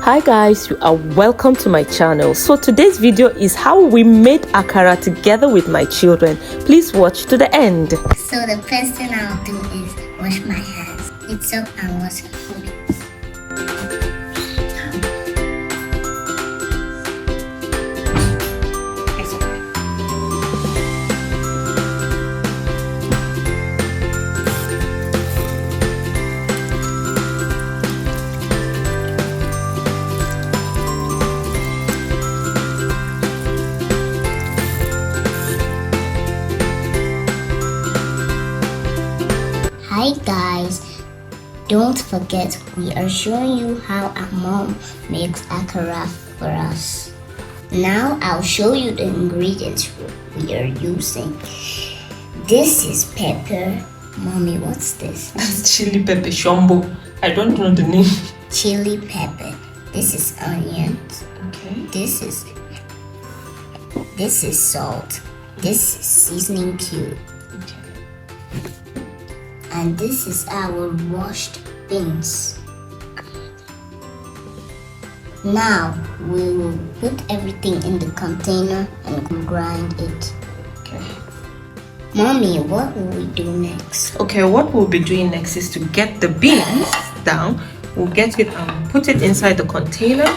Hi guys, you are welcome to my channel. So today's video is how we made akara together with my children. Please watch to the end. So the first thing I'll do is wash my hands. It's up and wash it. Hi guys, don't forget we are showing you how our mom makes akara for us. Now I'll show you the ingredients we are using. This is pepper. Mommy, what's this? That's chili pepper shombo. I don't know the name. Chili pepper. This is onions. Okay. This is salt. This is seasoning cube. And this is our washed beans. Now we will put everything in the container and grind it. Okay. Mommy, what will we do next? Okay, what we'll be doing next is to get the beans down. We'll get it and put it inside the container.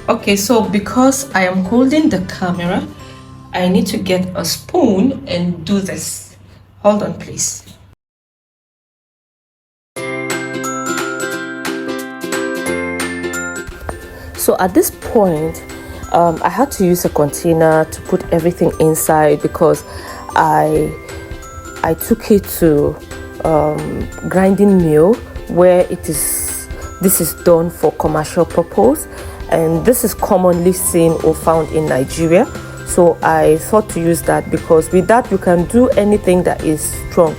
Okay, so because I am holding the camera, I need to get a spoon and do this. Hold on, please. So at this point, I had to use a container to put everything inside because I took it to grinding mill where this is done for commercial purpose, and this is commonly seen or found in Nigeria. So I thought to use that because with that you can do anything that is strong,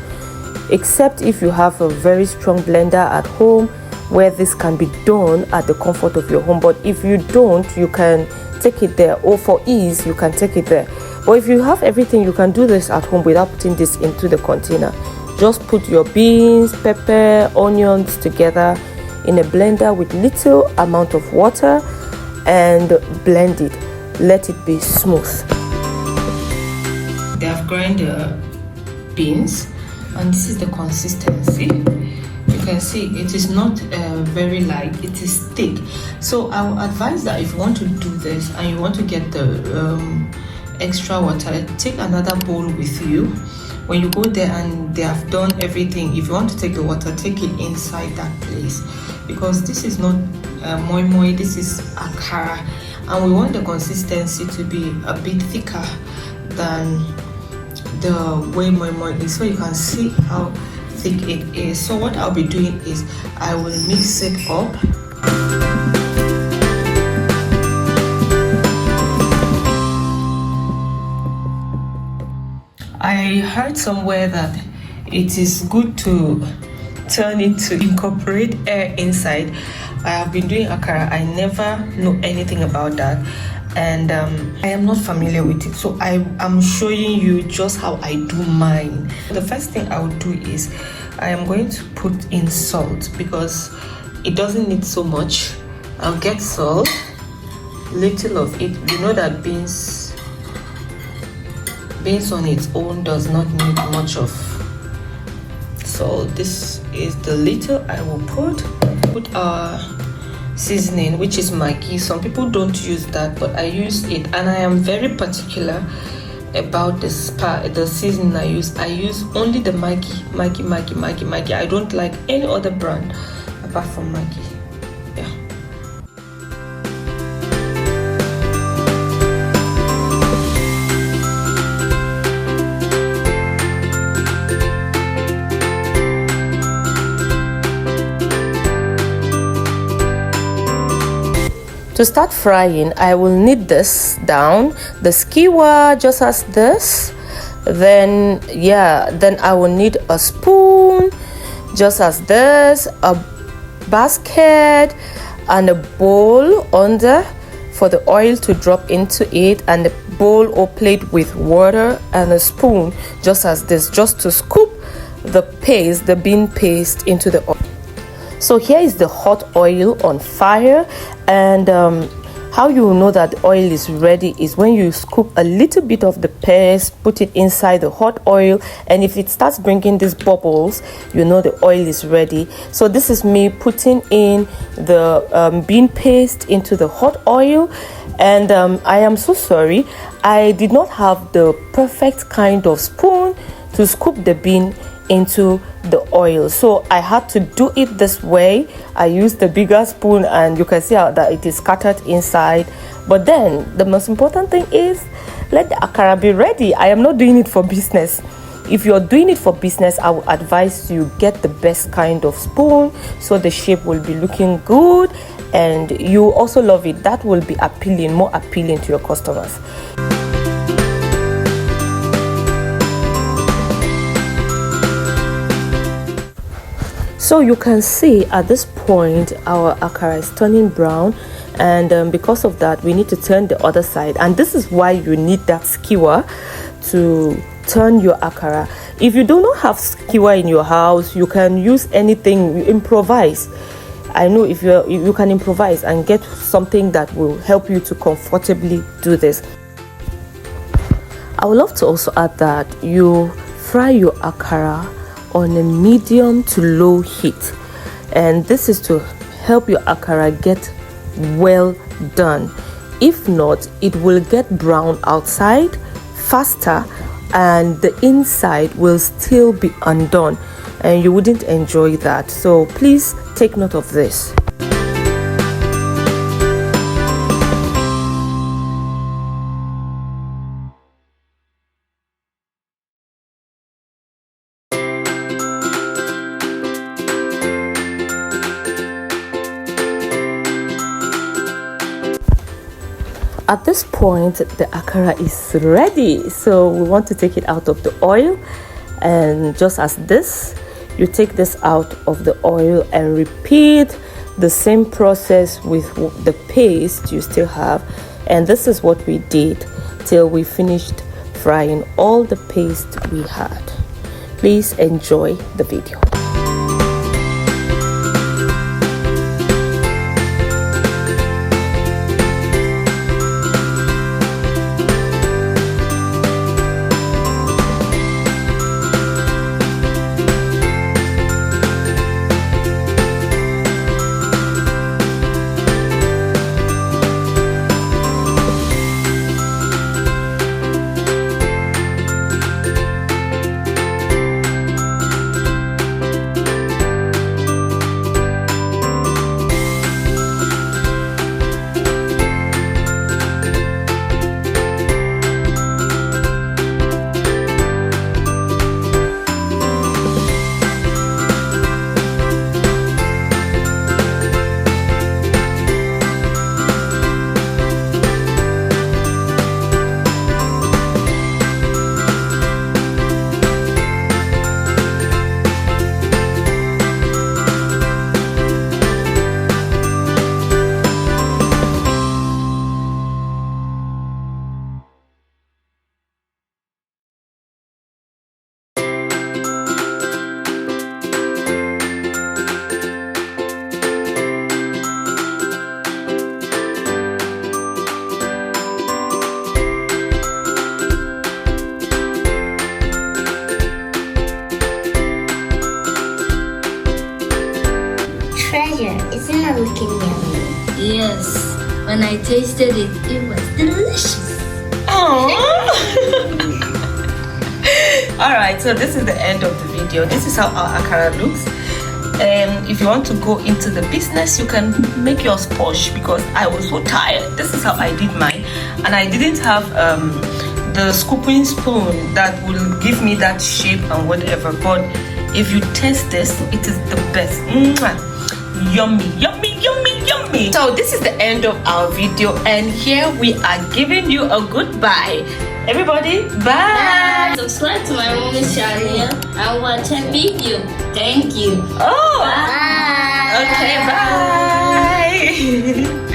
except if you have a very strong blender at home where this can be done at the comfort of your home. But if you don't, you can take it there, or for ease you can take it there. But if you have everything, you can do this at home without putting this into the container. Just put your beans, pepper, onions together in a blender with little amount of water and blend it. Let it be smooth. They have grind the beans, and this is the consistency. You can see it is not very light, it is thick. So I will advise that if you want to do this and you want to get the extra water, take another bowl with you. When you go there and they have done everything, if you want to take the water, take it inside that place, because this is not moi moi, this is akara, and we want the consistency to be a bit thicker than the way moi moi is, so you can see how thick it is. So what I'll be doing is I will mix it up. I heard somewhere that it is good to turn it to incorporate air inside. I have been doing akara. I never know anything about that, and I am not familiar with it. So I am showing you just how I do mine. The first thing I will do is I am going to put in salt because it doesn't need so much. I'll get salt, little of it. You know that beans on its own does not need much of. So this is the little I will put our seasoning, which is Maggi. Some people don't use that, but I use it, and I am very particular about the seasoning I use. I use only the Maggi. I don't like any other brand apart from Maggi. Yeah. To start frying, I will knead this down, the skewer just as this. Then I will need a spoon just as this, a basket and a bowl under for the oil to drop into it, and a bowl or plate with water and a spoon just as this, just to scoop the bean paste into the oil. So here is the hot oil on fire, and how you will know that the oil is ready is when you scoop a little bit of the pears, put it inside the hot oil, and if it starts bringing these bubbles, you know the oil is ready. So this is me putting in the bean paste into the hot oil, and I am so sorry, I did not have the perfect kind of spoon to scoop the bean into the oil, so I had to do it this way. I used the bigger spoon, and you can see how that it is scattered inside. But then the most important thing is let the akara be ready. I am not doing it for business. If you're doing it for business, I would advise you get the best kind of spoon so the shape will be looking good and you also love it. That will be appealing, more appealing to your customers. So you can see at this point our akara is turning brown, and because of that we need to turn the other side, and this is why you need that skewer to turn your akara. If you do not have skewer in your house, you can use anything, you improvise. I know if you can improvise and get something that will help you to comfortably do this. I would love to also add that you fry your akara on a medium to low heat, and this is to help your akara get well done. If not, it will get brown outside faster and the inside will still be undone, and you wouldn't enjoy that. So please take note of this. At this point, the akara is ready, so we want to take it out of the oil, and just as this, you take this out of the oil and repeat the same process with the paste you still have. And this is what we did till we finished frying all the paste we had. Please enjoy the video. Isn't it looking yummy? Yes, when I tasted it, it was delicious. Alright, so this is the end of the video. This is how our akara looks. If you want to go into the business, you can make yours posh, because I was so tired. This is how I did mine, and I didn't have the scooping spoon that will give me that shape and whatever. But if you taste this, it is the best. Mwah. Yummy, yummy, yummy, yummy. So this is the end of our video, and here we are giving you a goodbye. Everybody, bye. Subscribe to my mommy's channel and watch a video. Thank you. Oh, Bye. okay, bye.